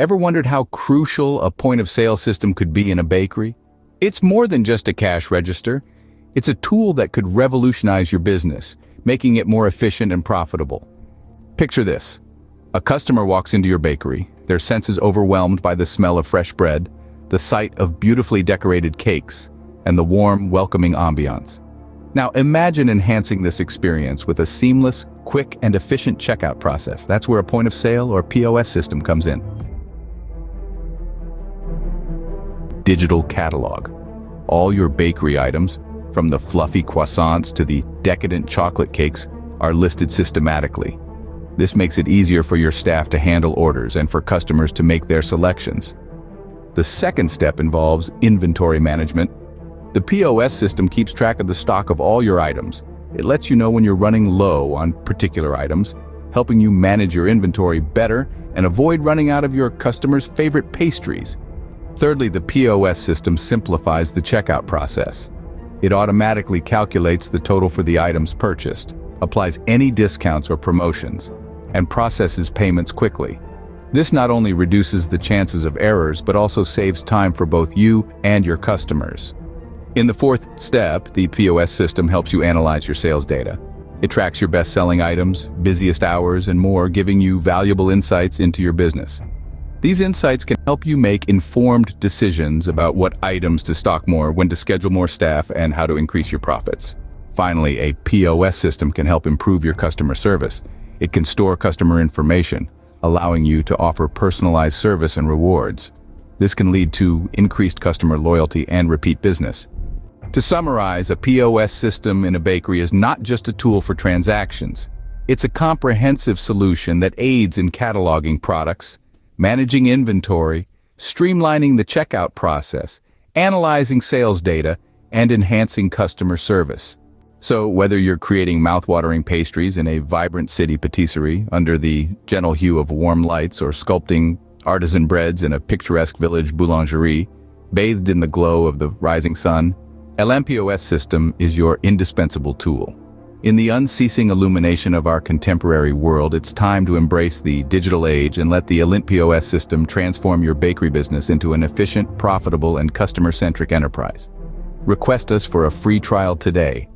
Ever wondered how crucial a point-of-sale system could be in a bakery? It's more than just a cash register. It's a tool that could revolutionize your business, making it more efficient and profitable. Picture this. A customer walks into your bakery, their senses overwhelmed by the smell of fresh bread, the sight of beautifully decorated cakes, and the warm, welcoming ambiance. Now imagine enhancing this experience with a seamless, quick, and efficient checkout process. That's where a point-of-sale or POS system comes in. Digital catalog. All your bakery items, from the fluffy croissants to the decadent chocolate cakes, are listed systematically. This makes it easier for your staff to handle orders and for customers to make their selections. The second step involves inventory management. The POS system keeps track of the stock of all your items. It lets you know when you're running low on particular items, helping you manage your inventory better and avoid running out of your customers' favorite pastries. Thirdly, the POS system simplifies the checkout process. It automatically calculates the total for the items purchased, applies any discounts or promotions, and processes payments quickly. This not only reduces the chances of errors, but also saves time for both you and your customers. In the fourth step, the POS system helps you analyze your sales data. It tracks your best-selling items, busiest hours, and more, giving you valuable insights into your business. These insights can help you make informed decisions about what items to stock more, when to schedule more staff, and how to increase your profits. Finally, a POS system can help improve your customer service. It can store customer information, allowing you to offer personalized service and rewards. This can lead to increased customer loyalty and repeat business. To summarize, a POS system in a bakery is not just a tool for transactions. It's a comprehensive solution that aids in cataloging products, managing inventory, streamlining the checkout process, analyzing sales data, and enhancing customer service. So whether you're creating mouth-watering pastries in a vibrant city patisserie under the gentle hue of warm lights, or sculpting artisan breads in a picturesque village boulangerie, bathed in the glow of the rising sun, ElintPOS system is your indispensable tool. In the unceasing illumination of our contemporary world, it's time to embrace the digital age and let the ElintPOS system transform your bakery business into an efficient, profitable, and customer-centric enterprise. Request us for a free trial today